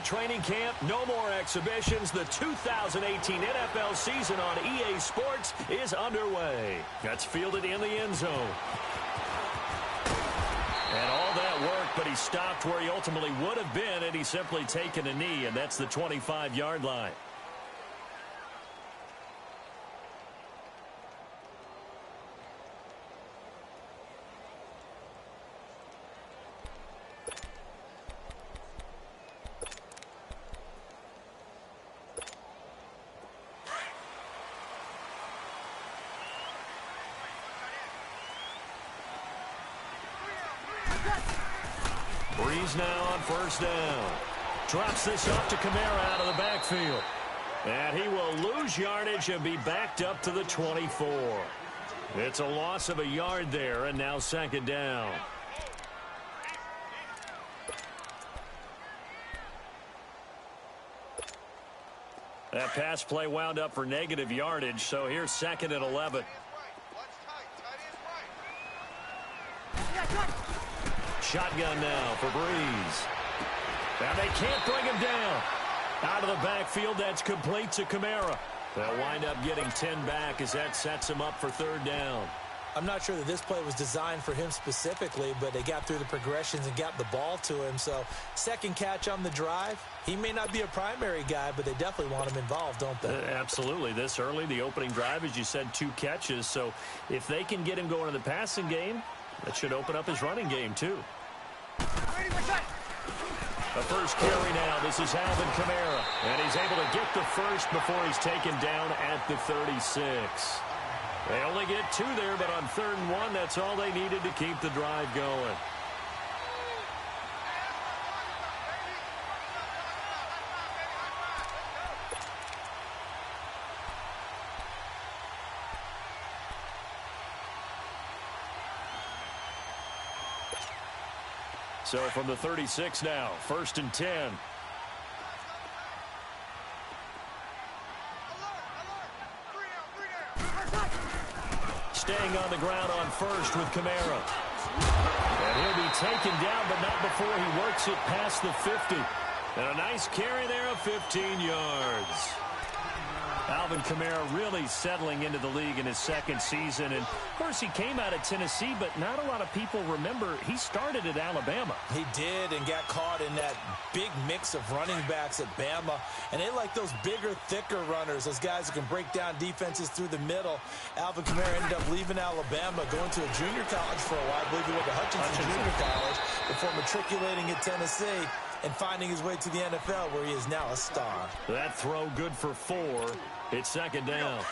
training camp, no more exhibitions. The 2018 NFL season on EA Sports is underway. That's fielded in the end zone. And all that work, but he stopped where he ultimately would have been, and he's simply taken a knee, and that's the 25-yard line. Breeze now on first down. Drops this off to Kamara out of the backfield. And he will lose yardage and be backed up to the 24. It's a loss of a yard there, and now second down. That pass play wound up for negative yardage, so here's second and 11. Shotgun now for Breeze. Now they can't bring him down. Out of the backfield, that's complete to Kamara. They'll wind up getting 10 back as that sets him up for third down. I'm not sure that this play was designed for him specifically, but they got through the progressions and got the ball to him. So second catch on the drive. He may not be a primary guy, but they definitely want him involved, don't they? Absolutely. This early, the opening drive, as you said, 2 catches. So if they can get him going in the passing game, that should open up his running game too. The first carry now. This is Alvin Kamara. And he's able to get the first before he's taken down at the 36. They only get 2 there, but on third and 1, that's all they needed to keep the drive going. So from the 36 now, first and 10. Staying on the ground on first with Kamara. And he'll be taken down, but not before he works it past the 50. And a nice carry there of 15 yards. Alvin Kamara really settling into the league in his second season. And, of course, he came out of Tennessee, but not a lot of people remember he started at Alabama. He did, and got caught in that big mix of running backs at Bama. And they like those bigger, thicker runners, those guys who can break down defenses through the middle. Alvin Kamara ended up leaving Alabama, going to a junior college for a while. I believe he went to Hutchinson Junior College before matriculating at Tennessee and finding his way to the NFL, where he is now a star. That throw good for 4. It's second down.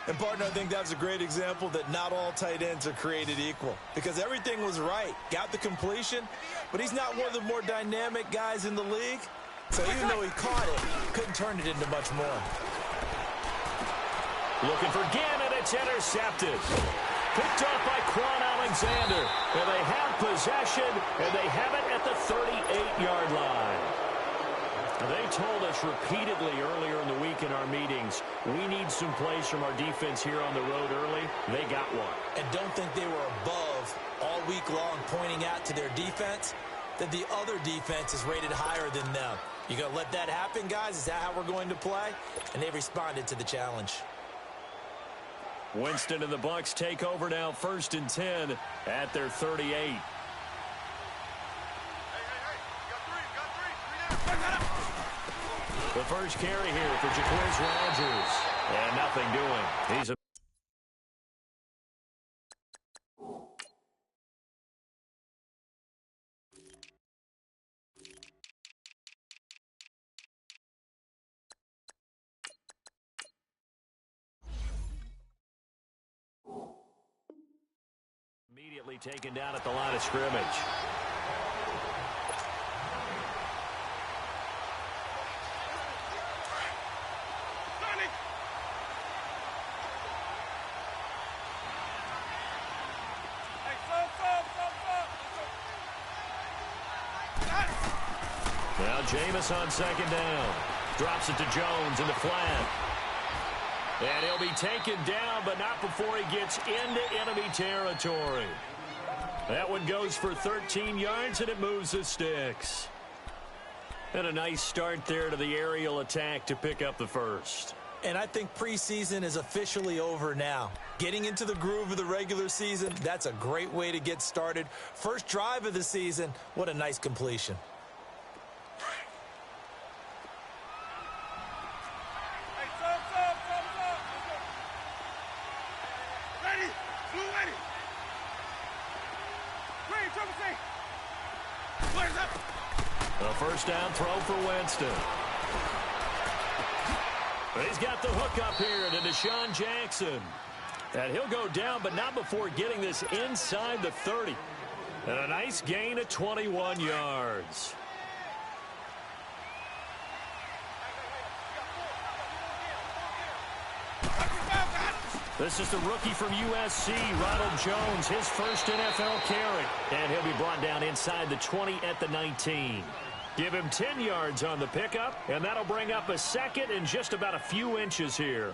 And, partner, I think that was a great example that not all tight ends are created equal, because everything was right. Got the completion, but he's not one of the more dynamic guys in the league. So even though he caught it, couldn't turn it into much more. Looking for Gannon. It's intercepted. Picked off by Quan Alexander. And they have possession, and they have it at the 38-yard line. They told us repeatedly earlier in the week in our meetings, we need some plays from our defense here on the road early. They got one. And don't think they were above all week long pointing out to their defense that the other defense is rated higher than them. You going to let that happen, guys? Is that how we're going to play? And they responded to the challenge. Winston and the BUCS take over now, first and 10 at their 38. The first carry here for Jacquizz Rodgers. And nothing doing. He's immediately taken down at the line of scrimmage. Now Jameis on second down. Drops it to Jones in the flat. And he'll be taken down, but not before he gets into enemy territory. That one goes for 13 yards, and it moves the sticks. And a nice start there to the aerial attack to pick up the first. And I think preseason is officially over now. Getting into the groove of the regular season, that's a great way to get started. First drive of the season, what a nice completion. A first down throw for Winston. He's got the hook up here to Deshaun Jackson. And he'll go down, but not before getting this inside the 30. And a nice gain of 21 yards. This is the rookie from USC, Ronald Jones, his first NFL carry. And he'll be brought down inside the 20 at the 19. Give him 10 yards on the pickup, and that'll bring up a second and just about a few inches here.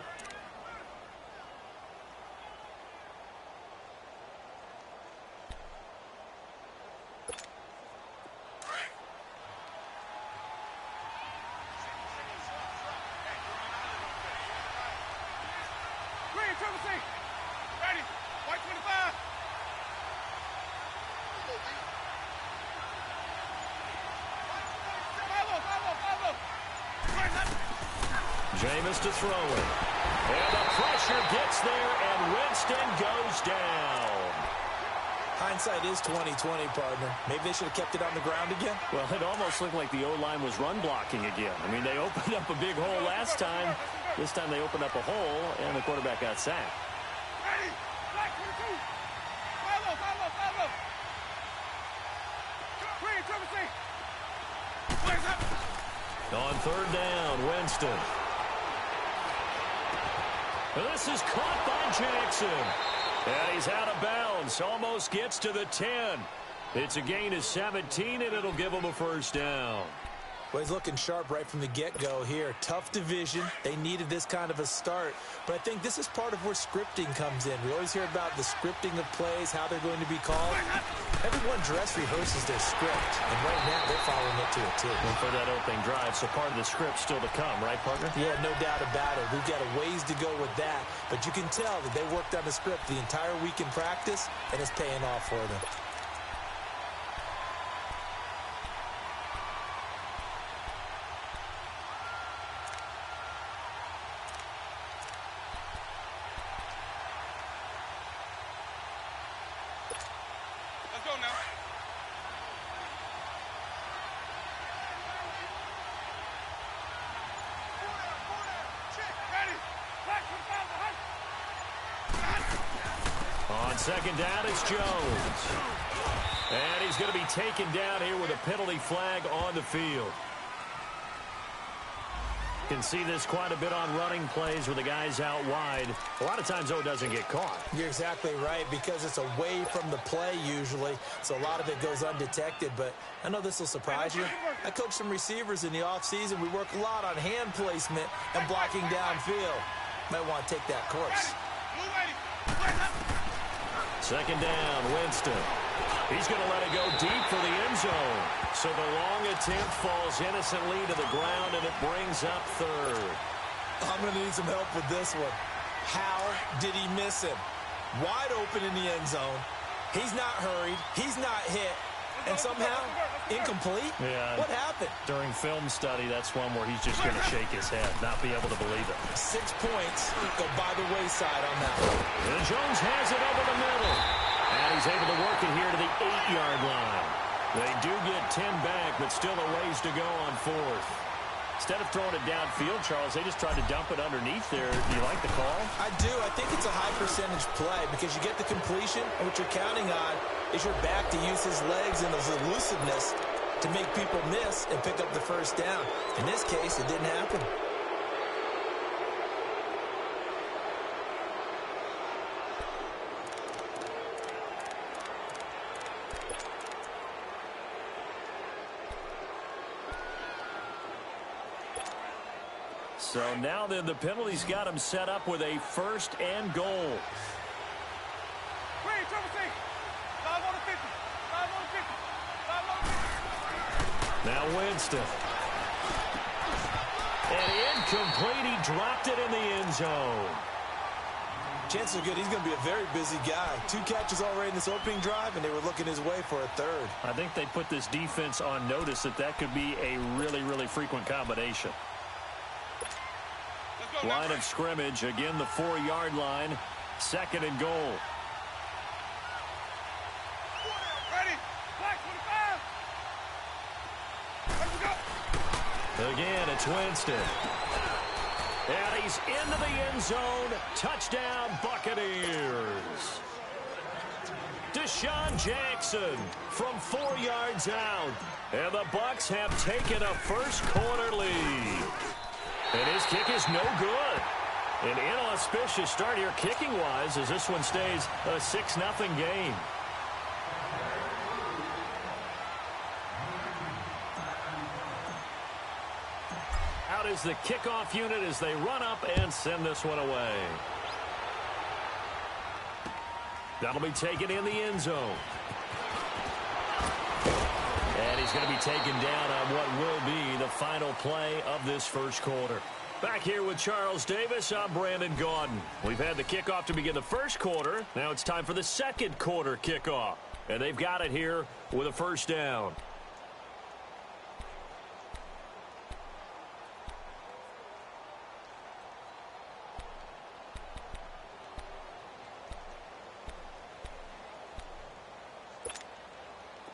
Jameis to throw it. And the pressure gets there, and Winston goes down. Hindsight is 20/20, partner. Maybe they should have kept it on the ground again. Well, it almost looked like the O-line was run blocking again. I mean, they opened up a big hole last time. This time they opened up a hole, and the quarterback got sacked. On third down, Winston. This is caught by Jackson. And he's out of bounds. Almost gets to the 10. It's a gain of 17, and it'll give him a first down. Well, he's looking sharp right from the get-go here. Tough division. They needed this kind of a start. But I think this is part of where scripting comes in. We always hear about the scripting of plays, how they're going to be called. Everyone dress rehearses their script, and right now they're following it to a T. And for that opening drive, so part of the script still to come, right, partner? Yeah, no doubt about it. We've got a ways to go with that. But you can tell that they worked on the script the entire week in practice, and it's paying off for them. On second down, it's Jones. And he's going to be taken down here with a penalty flag on the field. You can see this quite a bit on running plays where the guy's out wide. A lot of times, though, it doesn't get caught. You're exactly right, because it's away from the play usually, so a lot of it goes undetected. But I know this will surprise you. I coach some receivers in the offseason. We work a lot on hand placement and blocking downfield. Might want to take that course. Second down, Winston. He's going to let it go deep for the end zone. So the long attempt falls innocently to the ground, and it brings up third. I'm going to need some help with this one. How did he miss him? Wide open in the end zone. He's not hurried. He's not hit. And somehow, incomplete? Yeah. What happened? During film study, that's one where he's just going to shake his head, not be able to believe it. 6 points go by the wayside on that one. And Jones has it over the middle. And he's able to work it here to the 8-yard line. They do get 10 back, but still a ways to go on fourth. Instead of throwing it downfield, Charles, they just tried to dump it underneath there. Do you like the call? I do. I think it's a high percentage play because you get the completion, and what you're counting on is your back to use his legs and his elusiveness to make people miss and pick up the first down. In this case, it didn't happen. So now then the penalty's got him set up with a first and goal. Now Winston. complete. He dropped it in the end zone. Chances are good he's going to be a very busy guy. 2 catches already in this opening drive, and they were looking his way for a third. I think they put this defense on notice that could be a really, really frequent combination. Line of scrimmage, again the 4-yard line, 2nd and goal. Ready? Black 25. Again, it's Winston. And he's into the end zone. Touchdown, Buccaneers. Deshaun Jackson from 4 yards out. And the Bucs have taken a first-quarter lead. And his kick is no good. An inauspicious start here kicking-wise as this one stays a 6-0 game. Out is the kickoff unit as they run up and send this one away. That'll be taken in the end zone. And he's going to be taken down on what will be the final play of this first quarter. Back here with Charles Davis, I'm Brandon Gaudin. We've had the kickoff to begin the first quarter. Now it's time for the second quarter kickoff. And they've got it here with a first down.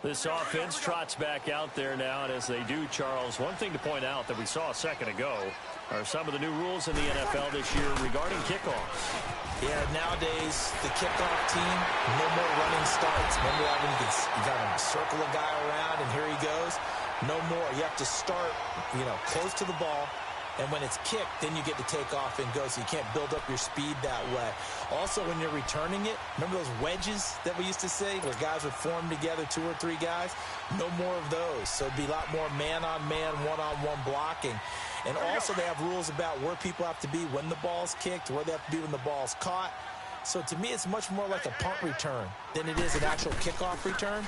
This offense trots back out there now, and as they do, Charles, one thing to point out that we saw a second ago are some of the new rules in the NFL this year regarding kickoffs. Yeah, nowadays, the kickoff team, no more running starts. Remember that when you got to circle a guy around, and here he goes? No more. You have to start, close to the ball. And when it's kicked, then you get to take off and go, so you can't build up your speed that way. Also, when you're returning it, remember those wedges that we used to say where guys would form together, 2 or 3 guys? No more of those. So it'd be a lot more man-on-man, one-on-one blocking. And also they have rules about where people have to be when the ball's kicked, where they have to be when the ball's caught. So to me, it's much more like a punt return than it is an actual kickoff return.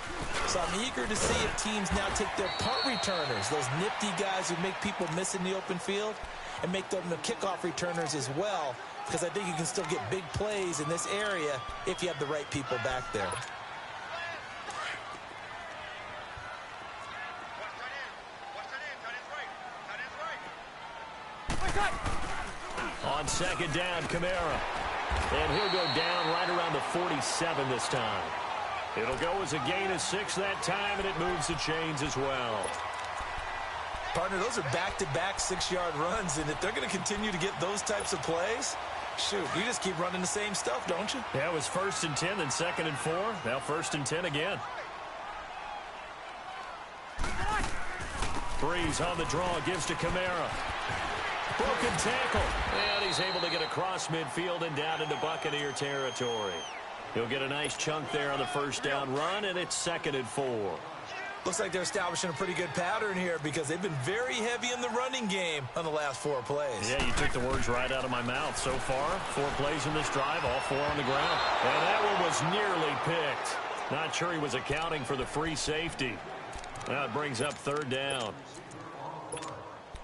So I'm eager to see if teams now take their punt returners, those nifty guys who make people miss in the open field, and make them the kickoff returners as well, because I think you can still get big plays in this area if you have the right people back there. On second down, Kamara. And he'll go down right around the 47 this time. It'll go as a gain of 6 that time, and it moves the chains as well. Partner, those are back-to-back 6-yard runs, and if they're going to continue to get those types of plays, shoot, you just keep running the same stuff, don't you? Yeah, it was 1st and 10, then 2nd and 4. Now 1st and 10 again. Breeze on the draw, gives to Kamara. Broken tackle. And he's able to get across midfield and down into Buccaneer territory. He'll get a nice chunk there on the first down run, and it's 2nd and 4. Looks like they're establishing a pretty good pattern here because they've been very heavy in the running game on the last 4 plays. Yeah, you took the words right out of my mouth. So far, 4 plays in this drive, all 4 on the ground. And that one was nearly picked. Not sure he was accounting for the free safety. Now it brings up 3rd down.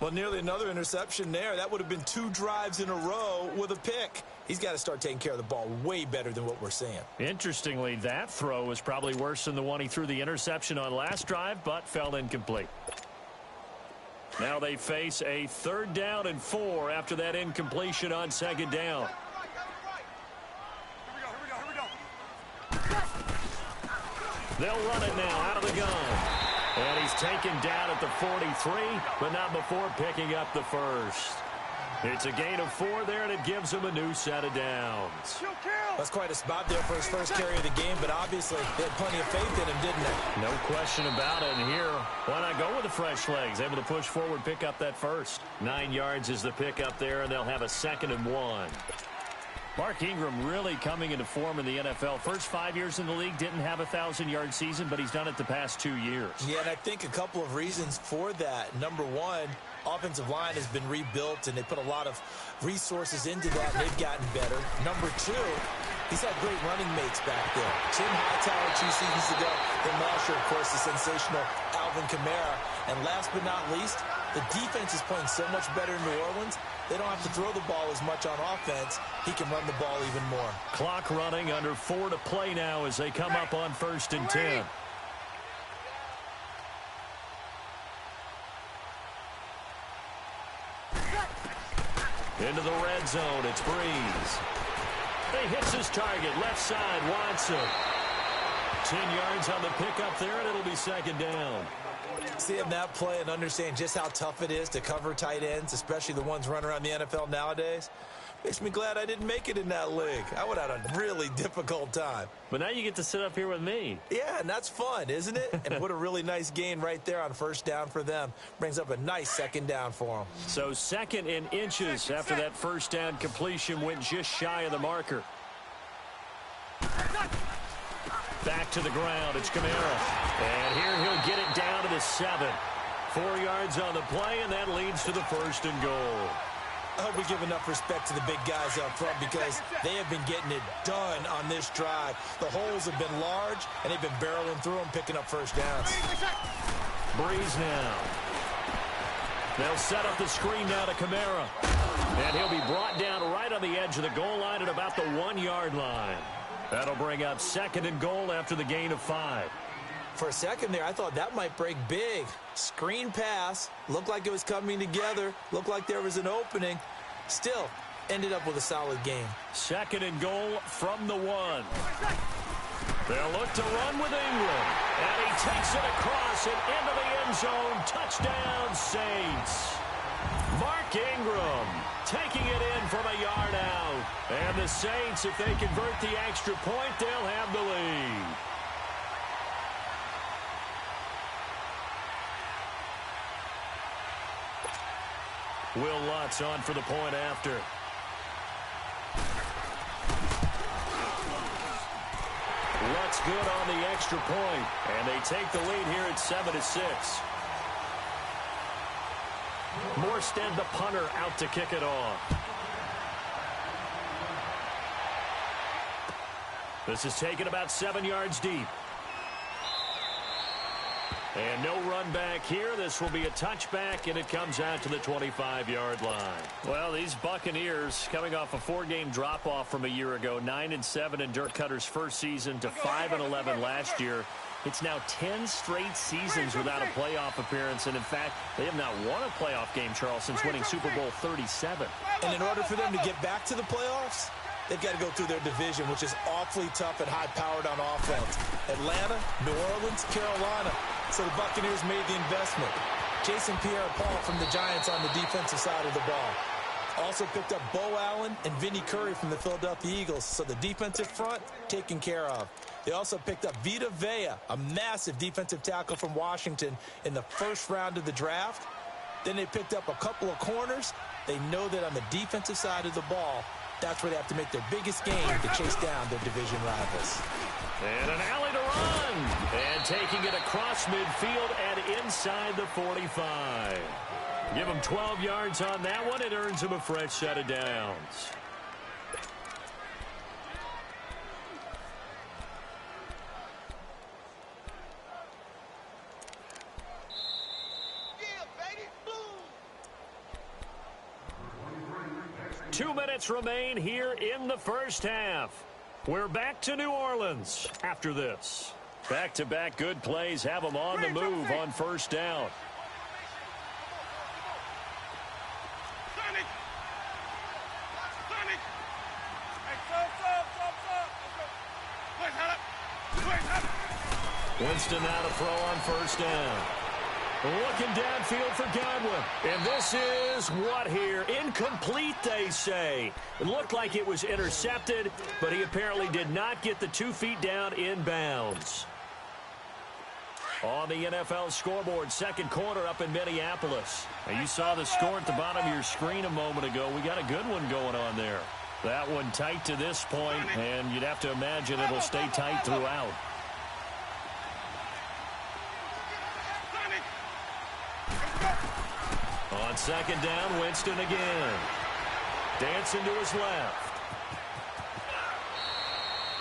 Well, nearly another interception there. That would have been 2 drives in a row with a pick. He's got to start taking care of the ball way better than what we're seeing. Interestingly, that throw was probably worse than the one he threw the interception on last drive, but fell incomplete. Now they face a 3rd down and 4 after that incompletion on 2nd down. They'll run it now out of the gun. And he's taken down at the 43, but not before picking up the first. It's a gain of 4 there, and it gives him a new set of downs. That's quite a spot there for his first carry of the game, but obviously they had plenty of faith in him, didn't they? No question about it. And here, why not go with the fresh legs? Able to push forward, pick up that first. 9 yards is the pickup there, and they'll have a 2nd and 1. Mark Ingram really coming into form in the NFL. First 5 years in the league, didn't have a 1,000-yard season, but he's done it the past 2 years. Yeah, and I think a couple of reasons for that. Number one, offensive line has been rebuilt, and they put a lot of resources into that, and they've gotten better. Number two, he's had great running mates back there. Tim Hightower 2 seasons ago, then last year, of course, the sensational Alvin Kamara. And last but not least, The defense is playing so much better in New Orleans, they don't have to throw the ball as much on offense. He can run the ball even more. Clock running, under 4 to play now as they come up on 1st and 10. Into the red zone, it's Breeze. He hits his target, left side, Watson. 10 yards on the pickup there, and it'll be 2nd down. Seeing that play and understand just how tough it is to cover tight ends, especially the ones running around the NFL nowadays, makes me glad I didn't make it in that league. I would have had a really difficult time. But now you get to sit up here with me. Yeah, and that's fun, isn't it? And put a really nice gain right there on 1st down for them. Brings up a nice 2nd down for them. So 2nd and inches after that 1st down completion went just shy of the marker. Back to the ground, it's Kamara. And here he'll get it down to the 7. 4 yards on the play, and that leads to the 1st and goal. I hope we give enough respect to the big guys up front because they have been getting it done on this drive. The holes have been large, and they've been barreling through them, picking up 1st downs. Breeze now. They'll set up the screen now to Kamara. And he'll be brought down right on the edge of the goal line at about the 1-yard line. That'll bring up 2nd and goal after the gain of 5. For a second there, I thought that might break big. Screen pass. Looked like it was coming together. Looked like there was an opening. Still, ended up with a solid game. 2nd and goal from the 1. They'll look to run with Ingram. And he takes it across and into the end zone. Touchdown, Saints. Mark Ingram taking it in from a yard out. And the Saints, if they convert the extra point, they'll have the lead. Will Lutz on for the point after. Lutz good on the extra point, and they take the lead here at 7-6. Morstead, the punter, out to kick it off. This is taken about 7 yards deep. And no run back here. This will be a touchback, and it comes out to the 25-yard line. Well, these Buccaneers coming off a 4-game drop-off from a year ago, 9-7 in Dirk Cutter's first season to 5-11 last year. It's now 10 straight seasons without a playoff appearance, and in fact, they have not won a playoff game, Charles, since winning Super Bowl 37. And in order for them to get back to the playoffs, they've got to go through their division, which is awfully tough and high-powered on offense. Atlanta, New Orleans, Carolina. So the Buccaneers made the investment. Jason Pierre-Paul from the Giants on the defensive side of the ball. Also picked up Bo Allen and Vinnie Curry from the Philadelphia Eagles. So the defensive front taken care of. They also picked up Vita Vea, a massive defensive tackle from Washington in the 1st round of the draft. Then they picked up a couple of corners. They know that on the defensive side of the ball, that's where they have to make their biggest game to chase down their division rivals. And an alley to run. And taking it across midfield and inside the 45. Give him 12 yards on that one. It earns him a fresh set of downs. Yeah, 2 minutes remain here in the 1st half. We're back to New Orleans after this. Back-to-back good plays have them on the move on 1st down. Winston now to throw on 1st down. Looking downfield for Godwin. And this is what here? Incomplete, they say. It looked like it was intercepted, but he apparently did not get the 2 feet down in bounds. On the NFL scoreboard, 2nd quarter up in Minneapolis. Now, you saw the score at the bottom of your screen a moment ago. We got a good one going on there. That one tight to this point, and you'd have to imagine it'll stay tight throughout. On 2nd down, Winston again. Dancing to his left.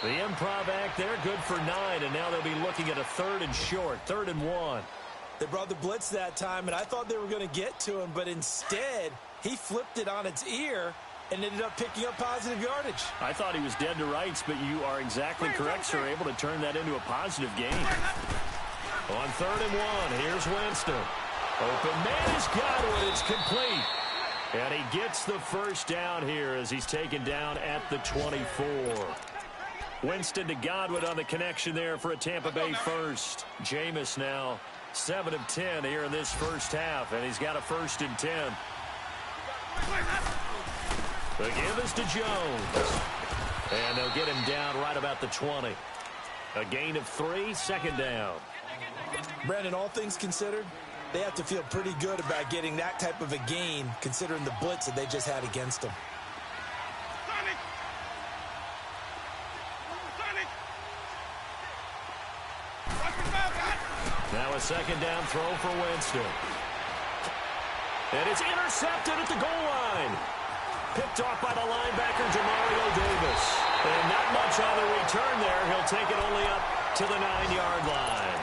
The improv act there, good for 9, and now they'll be looking at a 3rd and short, 3rd and 1. They brought the blitz that time, and I thought they were going to get to him, but instead, he flipped it on its ear and ended up picking up positive yardage. I thought he was dead to rights, but you are exactly correct, sir. Able to turn that into a positive gain. On 3rd and 1, here's Winston. Open man is Godwin. It's complete. And he gets the first down here as he's taken down at the 24. Winston to Godwin on the connection there for a Tampa Bay first. Jameis now 7 of 10 here in this first half, and he's got a 1st and 10. The give is to Jones. And they'll get him down right about the 20. A gain of 3, 2nd down. Brandon, all things considered, they have to feel pretty good about getting that type of a gain considering the blitz that they just had against them. Now a 2nd down throw for Winston. And it's intercepted at the goal line. Picked off by the linebacker, Demario Davis. And not much on the return there. He'll take it only up to the 9-yard line.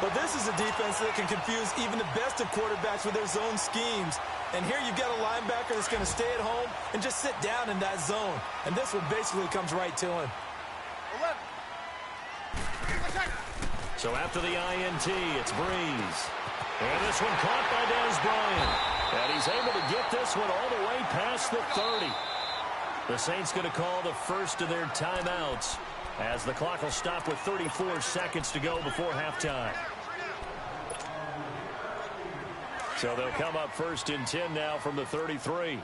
But this is a defense that can confuse even the best of quarterbacks with their zone schemes. And here you've got a linebacker that's going to stay at home and just sit down in that zone. And this one basically comes right to him. So after the INT, it's Breeze. And this one caught by Dez Bryant. And he's able to get this one all the way past the 30. The Saints going to call the first of their timeouts as the clock will stop with 34 seconds to go before halftime. So they'll come up 1st and 10 now from the 33.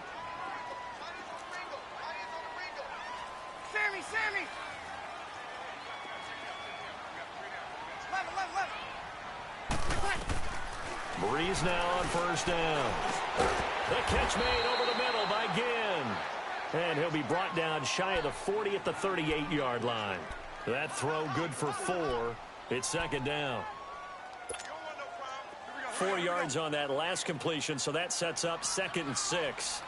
Sammy! Breeze now on 1st down. The catch made over the middle by Ginn. And he'll be brought down shy of the 40 at the 38-yard line. That throw good for 4. It's 2nd down. 4 yards on that last completion, so that sets up 2nd and 6.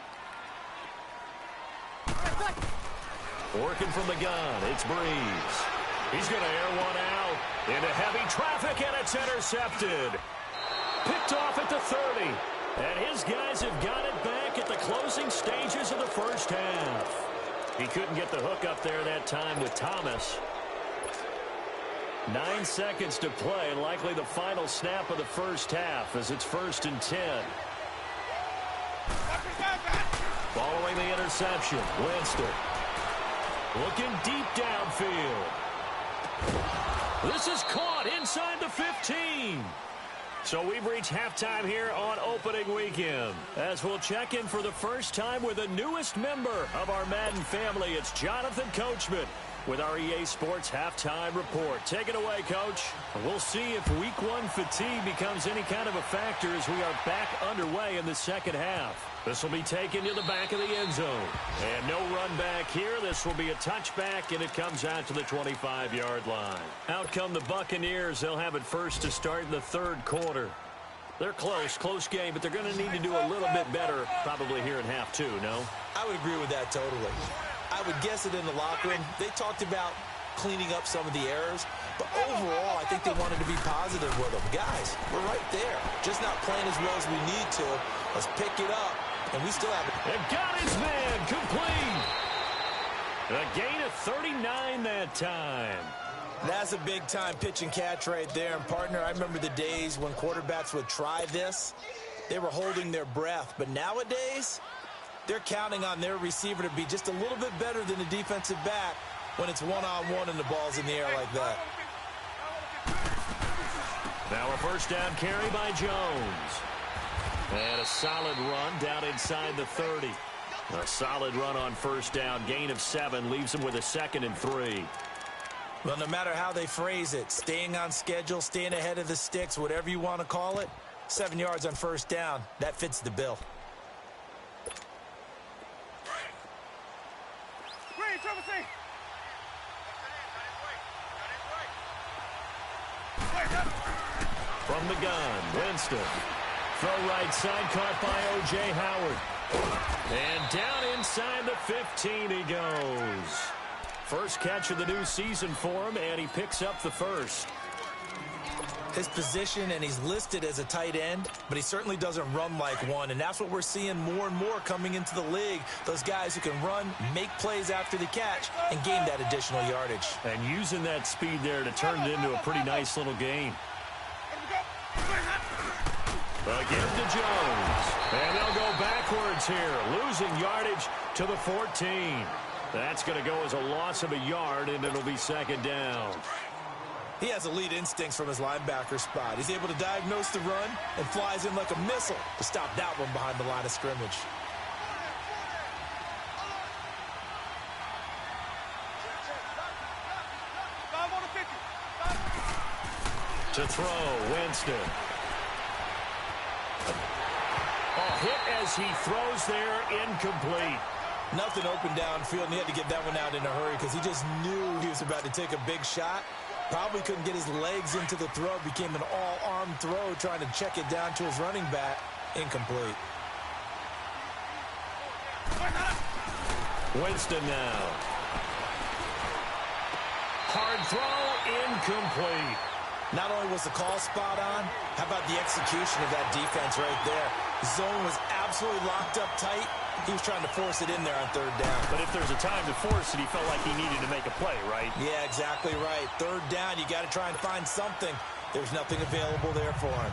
Working from the gun, it's Breeze. He's going to air one out into heavy traffic, and it's intercepted. Picked off at the 30. And his guys have got it back at the closing stages of the first half. He couldn't get the hook up there that time with Thomas. 9 seconds to play, likely the final snap of the first half as it's 1st and 10. Following the interception, Winston. Looking deep downfield. This is caught inside the 15. So we've reached halftime here on opening weekend. As we'll check in for the first time with the newest member of our Madden family, it's Jonathan Coachman with our EA Sports Halftime Report. Take it away, Coach. We'll see if Week 1 fatigue becomes any kind of a factor as we are back underway in the second half. This will be taken to the back of the end zone. And no run back here. This will be a touchback, and it comes out to the 25-yard line. Out come the Buccaneers. They'll have it first to start in the 3rd quarter. They're close game, but they're going to need to do a little bit better probably here in half 2, no? I would agree with that totally. I would guess it in the locker room. They talked about cleaning up some of the errors, but overall, I think they wanted to be positive with them. Guys, we're right there. Just not playing as well as we need to. Let's pick it up, and we still have it. And got his man complete. A gain of 39 that time. That's a big-time pitch and catch right there. And, partner, I remember the days when quarterbacks would try this. They were holding their breath. But nowadays, they're counting on their receiver to be just a little bit better than the defensive back when it's one-on-one and the ball's in the air like that. Now a 1st down carry by Jones. And a solid run down inside the 30. A solid run on 1st down. Gain of 7 leaves him with a 2nd and 3. Well, no matter how they phrase it, staying on schedule, staying ahead of the sticks, whatever you want to call it, 7 yards on 1st down, that fits the bill. From the gun, Winston. Throw right side, caught by O.J. Howard. And down inside the 15 he goes. First catch of the new season for him, and he picks up the 1st. His position, and he's listed as a tight end, but he certainly doesn't run like one, and that's what we're seeing more and more coming into the league. Those guys who can run, make plays after the catch, and gain that additional yardage. And using that speed there to turn it into a pretty nice little game. Again to Jones. And they'll go backwards here, losing yardage to the 14. That's going to go as a loss of a yard, and it'll be second down. He has elite instincts from his linebacker spot. He's able to diagnose the run and flies in like a missile to stop that one behind the line of scrimmage. To throw, Winston. A hit as he throws there, incomplete. Nothing open downfield, and he had to get that one out in a hurry because he just knew he was about to take a big shot. Probably couldn't get his legs into the throw. Became an all-arm throw, trying to check it down to his running back. Incomplete. Winston now. Hard throw, incomplete. Not only was the call spot on, how about the execution of that defense right there? The zone was absolutely locked up tight. He was trying to force it in there on third down. But if there's a time to force it, he felt like he needed to make a play, right? Yeah, exactly right. Third down, you got to try and find something. There's nothing available there for him.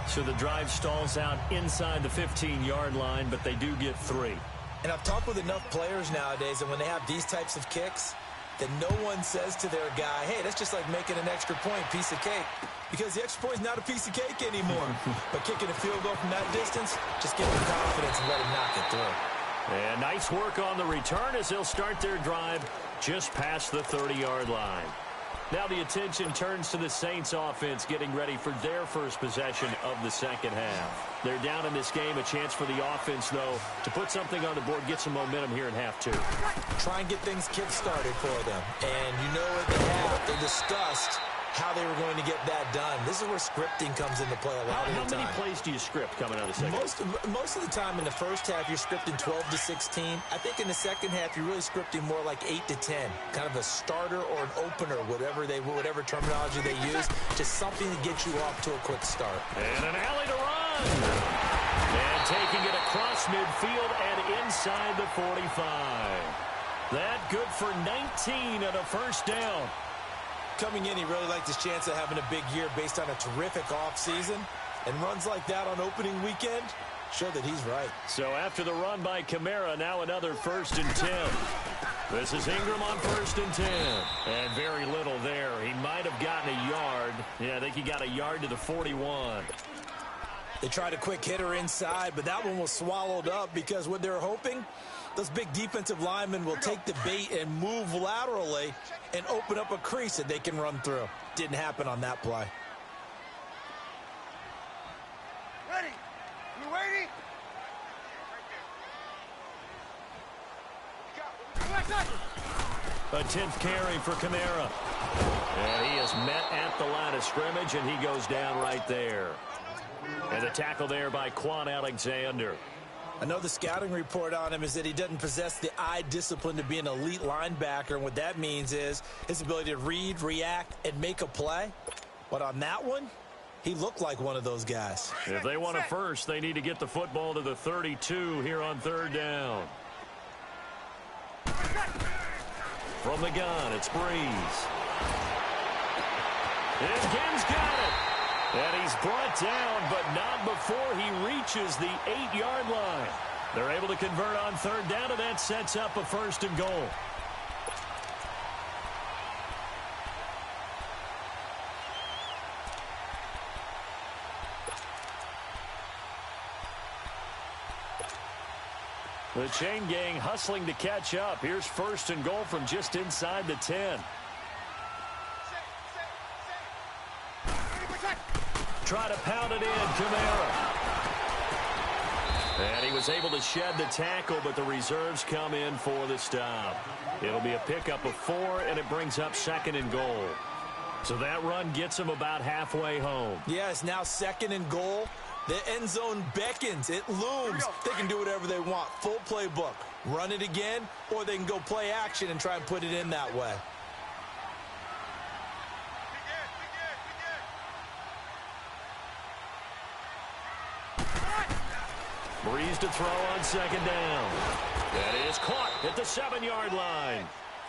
So the drive stalls out inside the 15-yard line, but they do get 3. And I've talked with enough players nowadays, and when they have these types of kicks, that no one says to their guy, hey, that's just like making an extra point, piece of cake. Because the extra point is not a piece of cake anymore. But kicking a field goal from that distance, just give him confidence and let him knock it through. And nice work on the return as they'll start their drive just past the 30-yard line. Now the attention turns to the Saints offense getting ready for their first possession of the second half. They're down in this game. A chance for the offense, though, to put something on the board, get some momentum here in half 2. Try and get things kick-started for them. And you know at the half, they discussed how they were going to get that done. This is where scripting comes into play a lot of the time. How many plays do you script coming out of the second? Most of the time in the first half, you're scripting 12 to 16. I think in the second half, you're really scripting more like 8 to 10. Kind of a starter or an opener, whatever terminology they use. Just something to get you off to a quick start. And an alley to run. And taking it across midfield and inside the 45. That good for 19 and a first down. Coming in, he really liked his chance of having a big year based on a terrific offseason. And runs like that on opening weekend show that he's right. So after the run by Kamara, now another 1st and 10. This is Ingram on 1st and 10. And very little there. He might have gotten a yard. Yeah, I think he got a yard to the 41. They tried a quick hitter inside, but that one was swallowed up because what they're hoping, those big defensive linemen will take the bait and move laterally and open up a crease that they can run through. Didn't happen on that play. Ready? You ready? A 10th carry for Kamara. And he is met at the line of scrimmage, and he goes down right there. And the tackle there by Quan Alexander. I know the scouting report on him is that he doesn't possess the eye discipline to be an elite linebacker. And what that means is his ability to read, react, and make a play. But on that one, he looked like one of those guys. If they want a first, they need to get the football to the 32 here on 3rd down. From the gun, it's Breeze. And Gibbs got it. And he's brought down, but not before he reaches the 8-yard line. They're able to convert on 3rd down, and that sets up a 1st and goal. The chain gang hustling to catch up. Here's 1st and goal from just inside the 10. Try to pound it in, Kamara. And he was able to shed the tackle, but the reserves come in for the stop. It'll be a pickup of 4, and it brings up 2nd and goal. So that run gets him about halfway home. Yeah, it's now 2nd and goal. The end zone beckons. It looms. They can do whatever they want. Full playbook. Run it again, or they can go play action and try and put it in that way. Breeze to throw on second down. That is caught at the 7-yard line.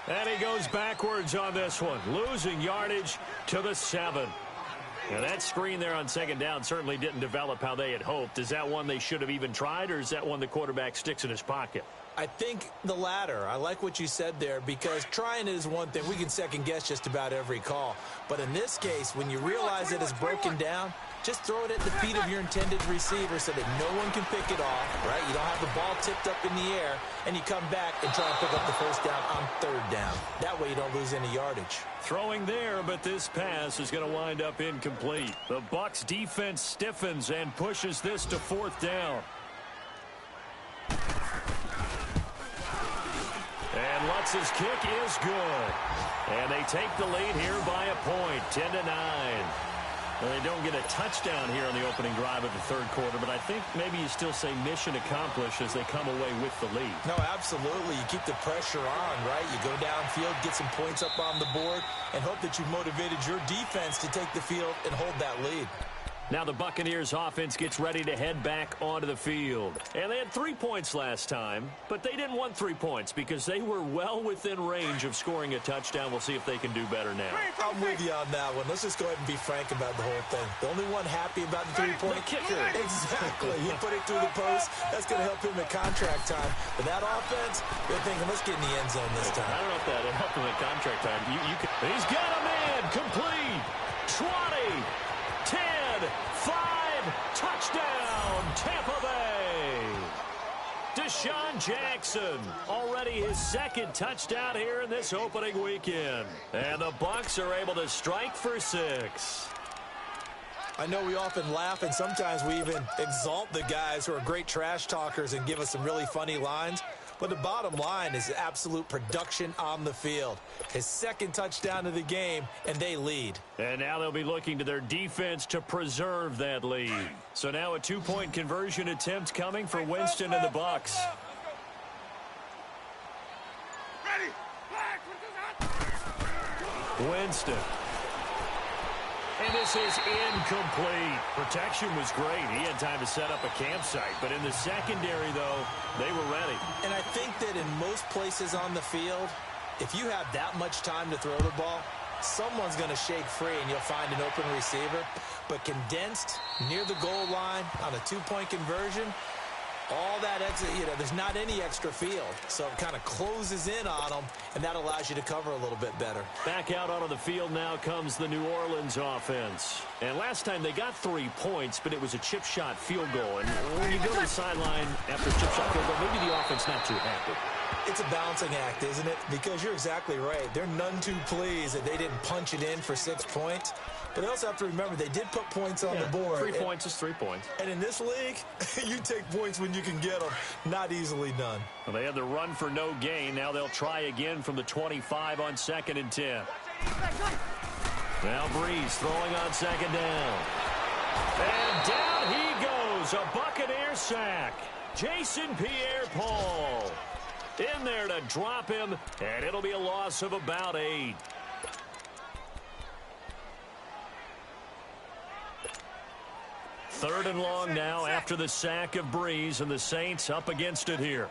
And he goes backwards on this one, losing yardage to the 7. And that screen there on second down certainly didn't develop how they had hoped. Is that one they should have even tried, or is that one the quarterback sticks in his pocket? I think the latter. I like what you said there, because trying it is one thing. We can second-guess just about every call. But in this case, when you realize it is broken down, just throw it at the feet of your intended receiver so that no one can pick it off, right? You don't have the ball tipped up in the air, and you come back and try and pick up the first down on third down. That way you don't lose any yardage. Throwing there, but this pass is going to wind up incomplete. The BUCS defense stiffens and pushes this to fourth down. And Lutz's kick is good. And they take the lead here by a point, 10-9. Well, they don't get a touchdown here on the opening drive of the third quarter, but I think maybe you still say mission accomplished as they come away with the lead. No, absolutely. You keep the pressure on, right? You go downfield, get some points up on the board, and hope that you've motivated your defense to take the field and hold that lead. Now the Buccaneers offense gets ready to head back onto the field. And they had 3 points last time, but they didn't want 3 points because they were well within range of scoring a touchdown. We'll see if they can do better now. I'm with you on that one. Let's just go ahead and be frank about the whole thing. The only one happy about the three-point kicker. Exactly. He put it through the post. That's going to help him at contract time. But that offense, they're thinking, let's get in the end zone this time. I don't know if that will help him at contract time. He's got a man complete. 20. 10, 5, touchdown, Tampa Bay. Deshaun Jackson, already his second touchdown here in this opening weekend. And the BUCS are able to strike for 6. I know we often laugh, and sometimes we even exalt the guys who are great trash talkers and give us some really funny lines. But the bottom line is absolute production on the field. His second touchdown of the game, and they lead. And now they'll be looking to their defense to preserve that lead. So now a 2-point conversion attempt coming for Winston and the BUCS. Winston. And this is incomplete. Protection was great. He had time to set up a campsite. But in the secondary, though, they were ready. And I think that in most places on the field, if you have that much time to throw the ball, someone's going to shake free and you'll find an open receiver. But condensed near the goal line on a 2-point conversion, all that extra, there's not any extra field. So it kind of closes in on them, and that allows you to cover a little bit better. Back out onto the field now comes the New Orleans offense. And last time they got 3 points, but it was a chip shot field goal. And when you go to the sideline after a chip shot field goal, maybe the offense not too happy. It's a balancing act, isn't it? Because you're exactly right. They're none too pleased that they didn't punch it in for 6 points. But they also have to remember they did put points on the board. 3 points is 3 points. And in this league, you take points when you can get them. Not easily done. Well, they had the run for no gain. Now they'll try again from the 25 on 2nd and 10. Now Breeze throwing on 2nd down. And down he goes. A Buccaneer sack. Jason Pierre-Paul in there to drop him. And it'll be a loss of about 8. Third and long now after the sack of Breeze, and the Saints up against it here.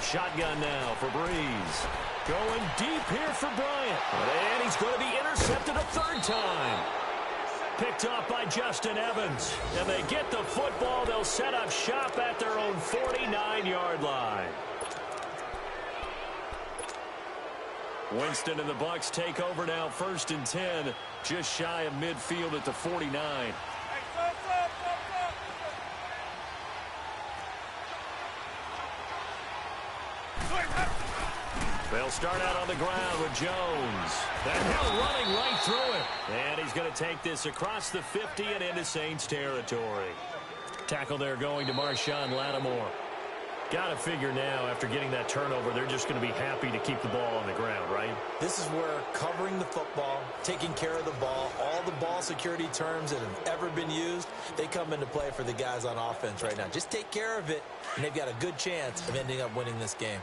Shotgun now for Breeze. Going deep here for Bryant. And he's going to be intercepted a third time. Picked off by Justin Evans. And they get the football. They'll set up shop at their own 49-yard line. Winston and the BUCS take over now, 1st and 10, just shy of midfield at the 49. They'll start out on the ground with Jones. And now running right through it. And he's going to take this across the 50 and into Saints territory. Tackle there going to Marshawn Lattimore. Got to figure now, after getting that turnover, they're just going to be happy to keep the ball on the ground, right? This is where covering the football, taking care of the ball, all the ball security terms that have ever been used, they come into play for the guys on offense right now. Just take care of it, and they've got a good chance of ending up winning this game.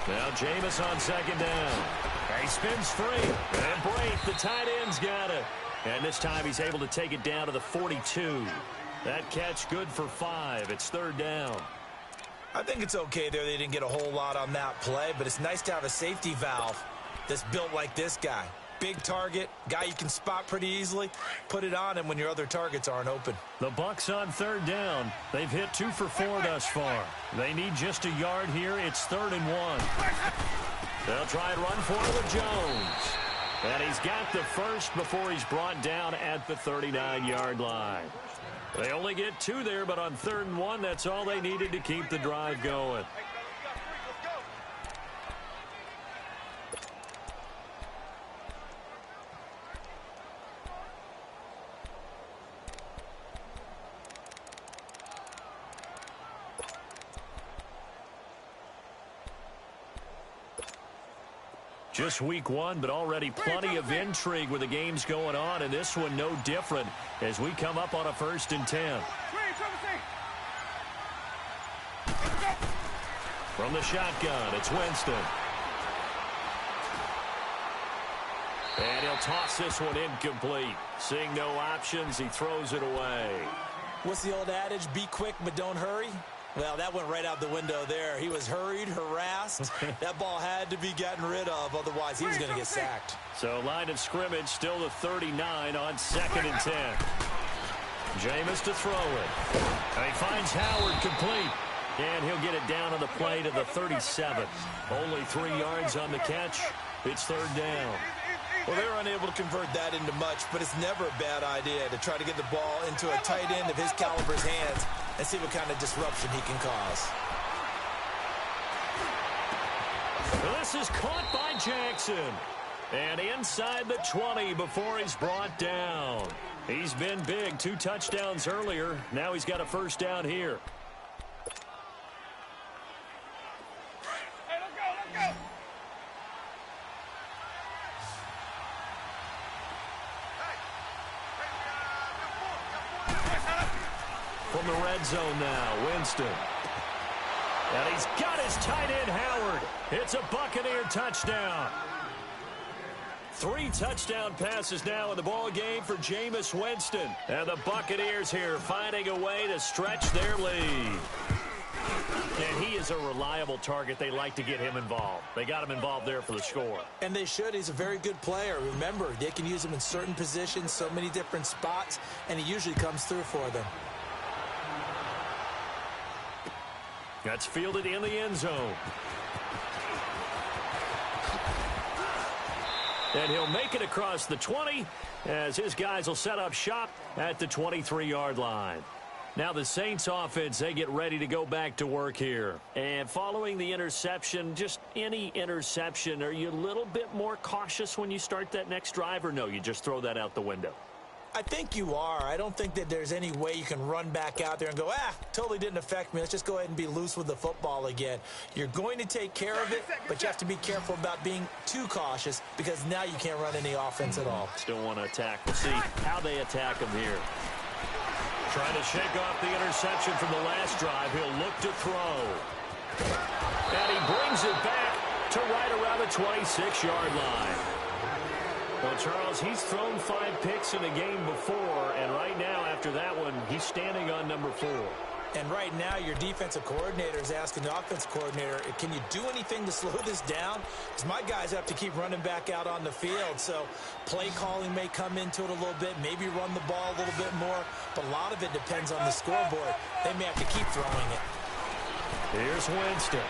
Now Jameis on 2nd down. He spins free. And break, the tight end's got it. And this time he's able to take it down to the 42. That catch good for 5. It's third down. I think it's okay there. They didn't get a whole lot on that play, but it's nice to have a safety valve that's built like this guy. Big target, guy you can spot pretty easily. Put it on him when your other targets aren't open. The BUCS on third down. They've hit 2 for 4 thus far. They need just a yard here. It's 3rd and 1. They'll try and run for it with Jones. And he's got the first before he's brought down at the 39-yard line. They only get 2 there, but on 3rd and 1, that's all they needed to keep the drive going. Just week 1, but already plenty of intrigue with the games going on, and this one no different as we come up on a 1st and 10. From the shotgun, it's Winston. And he'll toss this one incomplete. Seeing no options, he throws it away. What's the old adage? Be quick, but don't hurry. Well, that went right out the window there. He was hurried, harassed. That ball had to be gotten rid of, otherwise he was going to get sacked. So line of scrimmage still the 39 on 2nd and 10. Jameis to throw it. And he finds Howard complete. And he'll get it down on the play to the 37. Only 3 yards on the catch. It's 3rd down. Well, they were unable to convert that into much, but it's never a bad idea to try to get the ball into a tight end of his caliber's hands and see what kind of disruption he can cause. This is caught by Jackson. And inside the 20 before he's brought down. He's been big. 2 touchdowns earlier. Now he's got a 1st down here. From the red zone now, Winston. And he's got his tight end, Howard. It's a Buccaneer touchdown. 3 touchdown passes now in the ball game for Jameis Winston. And the Buccaneers here finding a way to stretch their lead. And he is a reliable target. They like to get him involved. They got him involved there for the score. And they should. He's a very good player. Remember, they can use him in certain positions, so many different spots, and he usually comes through for them. That's fielded in the end zone. And he'll make it across the 20 as his guys will set up shop at the 23-yard line. Now the Saints offense, they get ready to go back to work here. And following the interception, just any interception, are you a little bit more cautious when you start that next drive, or no, you just throw that out the window? I think you are. I don't think that there's any way you can run back out there and go, totally didn't affect me. Let's just go ahead and be loose with the football again. You're going to take care of it, but you have to be careful about being too cautious because now you can't run any offense at all. Still want to attack. We'll see how they attack him here. Trying to shake off the interception from the last drive. He'll look to throw. And he brings it back to right around the 26-yard line. Well, Charles, he's thrown 5 picks in a game before, and right now, after that one, he's standing on number 4. And right now, your defensive coordinator is asking the offensive coordinator, can you do anything to slow this down? Because my guys have to keep running back out on the field, so play calling may come into it a little bit, maybe run the ball a little bit more, but a lot of it depends on the scoreboard. They may have to keep throwing it. Here's Winston.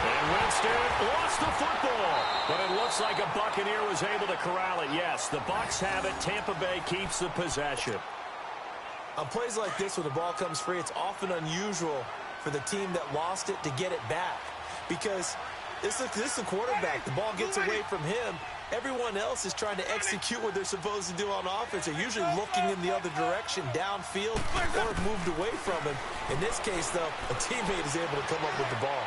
And Winston lost the football. But it looks like a Buccaneer was able to corral it. Yes, the BUCS have it. Tampa Bay keeps the possession. On plays like this where the ball comes free, it's often unusual for the team that lost it to get it back. Because this is the quarterback. The ball gets away from him. Everyone else is trying to execute what they're supposed to do on offense. They're usually looking in the other direction, downfield, or have moved away from him. In this case, though, a teammate is able to come up with the ball.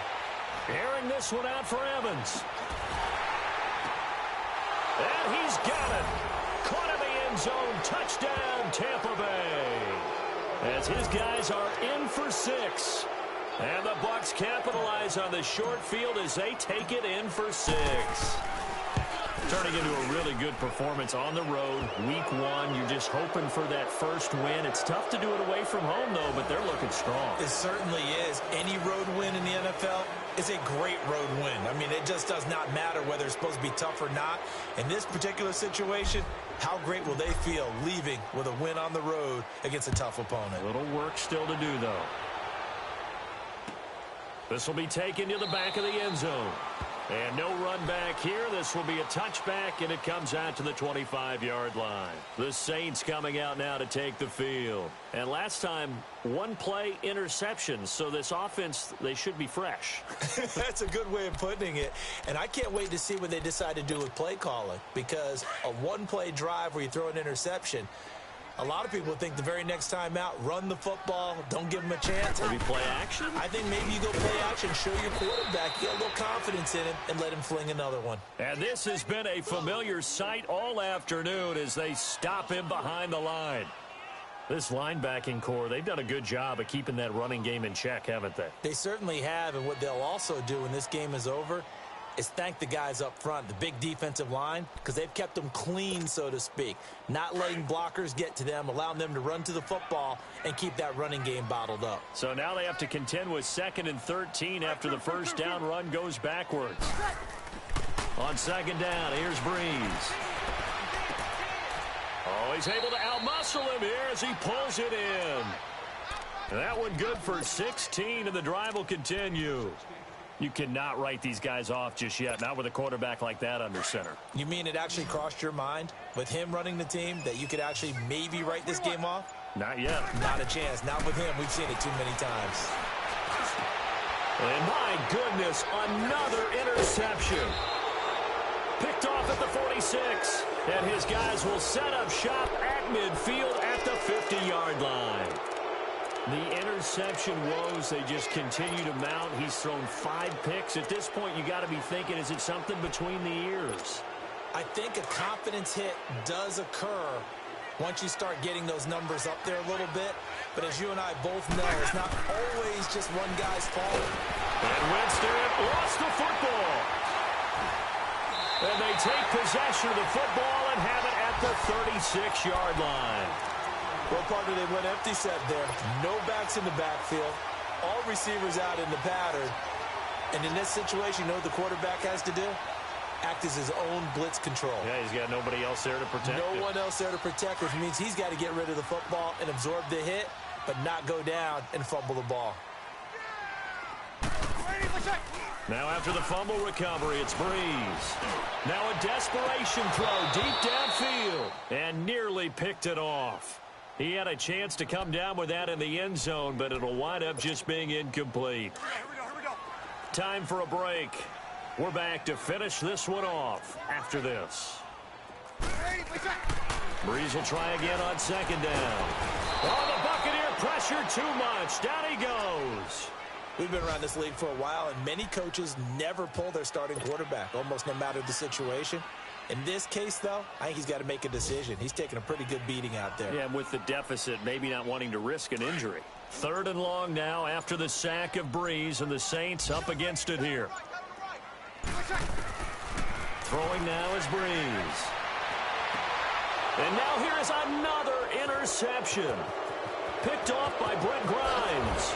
Airing this one out for Evans. And he's got it. Caught in the end zone. Touchdown, Tampa Bay. As his guys are in for 6. And the BUCS capitalize on the short field as they take it in for 6. Turning into a really good performance on the road. Week 1, you're just hoping for that first win. It's tough to do it away from home, though, but they're looking strong. It certainly is. Any road win in the NFL is a great road win. I mean, it just does not matter whether it's supposed to be tough or not. In this particular situation, how great will they feel leaving with a win on the road against a tough opponent? A little work still to do, though. This will be taken to the back of the end zone. And no run back here. This will be a touchback, and it comes out to the 25-yard line. The Saints coming out now to take the field. And last time, one-play interception. So this offense, they should be fresh. That's a good way of putting it. And I can't wait to see what they decide to do with play calling. Because a one-play drive where you throw an interception, a lot of people think the very next time out, run the football, don't give them a chance. Maybe play action? I think maybe you go play action, show your quarterback, get a little confidence in him, and let him fling another one. And this has been a familiar sight all afternoon as they stop him behind the line. This linebacking core, they've done a good job of keeping that running game in check, haven't they? They certainly have, and what they'll also do when this game is over is thank the guys up front, the big defensive line, because they've kept them clean, so to speak. Not letting blockers get to them, allowing them to run to the football and keep that running game bottled up. So now they have to contend with 2nd and 13 after the first down run goes backwards. On 2nd down, here's Breeze. Oh, he's able to outmuscle him here as he pulls it in. And that one good for 16, and the drive will continue. You cannot write these guys off just yet, not with a quarterback like that under center. You mean it actually crossed your mind with him running the team that you could actually maybe write this game off? Not yet. Not a chance. Not with him. We've seen it too many times. And my goodness, another interception. Picked off at the 46. And his guys will set up shop at midfield at the 50-yard line. The interception woes, they just continue to mount. He's thrown 5 picks. At this point, you got to be thinking, is it something between the ears? I think a confidence hit does occur once you start getting those numbers up there a little bit. But as you and I both know, it's not always just one guy's fault. And Winston lost the football. And they take possession of the football and have it at the 36-yard line. Well, partner, they went empty set there. No backs in the backfield. All receivers out in the pattern. And in this situation, you know what the quarterback has to do? Act as his own blitz control. Yeah, he's got nobody else there to protect him. No one else there to protect, which means he's got to get rid of the football and absorb the hit, but not go down and fumble the ball. Now after the fumble recovery, it's Breeze. Now a desperation throw deep downfield and nearly picked it off. He had a chance to come down with that in the end zone, but it'll wind up just being incomplete. Here we go. Time for a break. We're back to finish this one off after this. Breeze will try again on 2nd down. Oh, the Buccaneer pressure too much. Down he goes. We've been around this league for a while, and many coaches never pull their starting quarterback, almost no matter the situation. In this case, though, I think he's got to make a decision. He's taking a pretty good beating out there. Yeah, with the deficit, maybe not wanting to risk an injury. 3rd and long now after the sack of Breeze, and the Saints up against it here. Throwing now is Breeze. And now here is another interception. Picked off by Brent Grimes.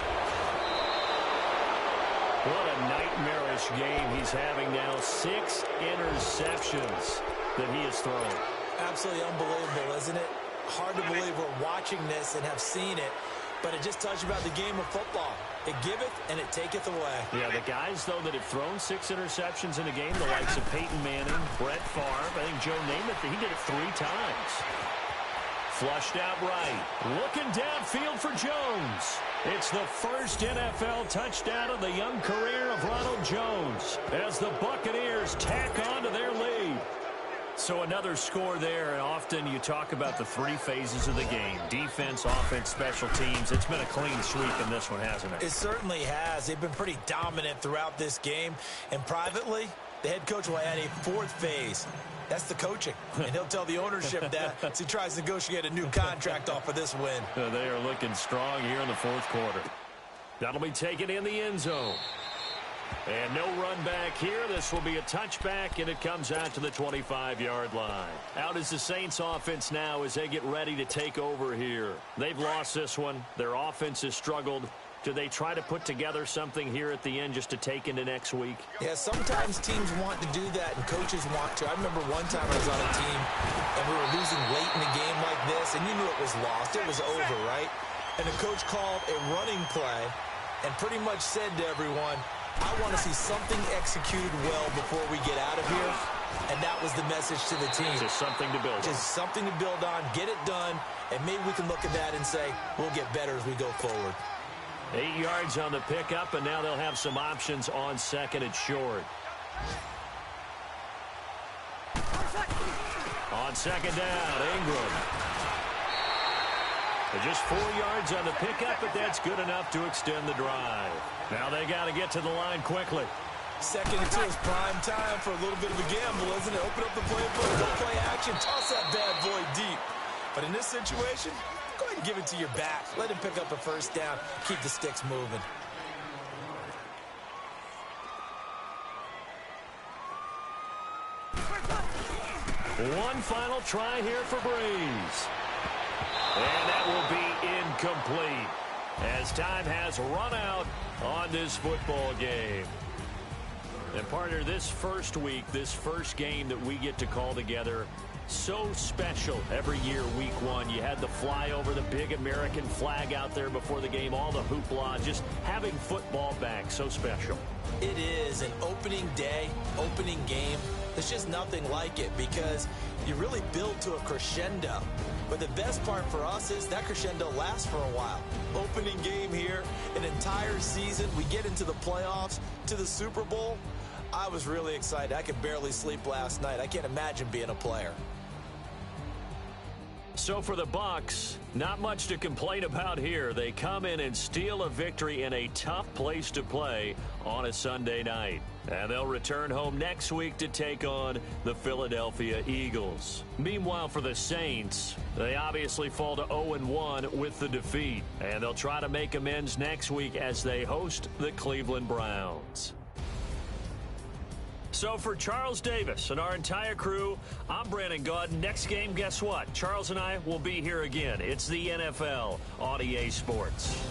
What a nightmarish game he's having now. 6 interceptions that he has thrown. Absolutely unbelievable, isn't it? Hard to believe we're watching this and have seen it, but it just tells you about the game of football. It giveth and it taketh away. Yeah, the guys, though, that have thrown 6 interceptions in a game, the likes of Peyton Manning, Brett Favre, I think Joe Namath, he did it 3 times. Flushed out right. Looking downfield for Jones. It's the first NFL touchdown of the young career of Ronald Jones as the Buccaneers tack on to their lead. So another score there, and often you talk about the 3 phases of the game. Defense, offense, special teams. It's been a clean sweep in this one, hasn't it? It certainly has. They've been pretty dominant throughout this game. And privately, the head coach will add a 4th phase. That's the coaching. And he'll tell the ownership that as he tries to negotiate a new contract off of this win. They are looking strong here in the 4th quarter. That'll be taken in the end zone. And no run back here. This will be a touchback, and it comes out to the 25-yard line. Out is the Saints offense now as they get ready to take over here. They've lost this one. Their offense has struggled. Do they try to put together something here at the end just to take into next week? Yeah, sometimes teams want to do that and coaches want to. I remember one time I was on a team and we were losing late in a game like this, and you knew it was lost. It was over, right? And the coach called a running play and pretty much said to everyone, I want to see something executed well before we get out of here. And that was the message to the team. Just something to build on. Just something to build on, get it done, and maybe we can look at that and say, we'll get better as we go forward. 8 yards on the pickup, and now they'll have some options on second and short. On second down, Ingram. Just 4 yards on the pickup, but that's good enough to extend the drive. Now they got to get to the line quickly. Second and 2 is prime time for a little bit of a gamble, isn't it? Open up the playbook, go play action, toss that bad boy deep. But in this situation, go ahead and give it to your back. Let him pick up a first down. Keep the sticks moving. One final try here for Breeze. And that will be incomplete as time has run out on this football game. And partner, this first week, this first game that we get to call together, so special every year, week one. You had the flyover, the big American flag out there before the game, all the hoopla, just having football back, so special. It is an opening day, opening game. There's just nothing like it because you really build to a crescendo. But the best part for us is that crescendo lasts for a while. Opening game here, an entire season. We get into the playoffs, to the Super Bowl. I was really excited. I could barely sleep last night. I can't imagine being a player. So for the BUCS, not much to complain about here. They come in and steal a victory in a tough place to play on a Sunday night. And they'll return home next week to take on the Philadelphia Eagles. Meanwhile, for the Saints, they obviously fall to 0-1 with the defeat. And they'll try to make amends next week as they host the Cleveland Browns. So for Charles Davis and our entire crew, I'm Brandon Gaudin. Next game, guess what? Charles and I will be here again. It's the NFL on EA Sports.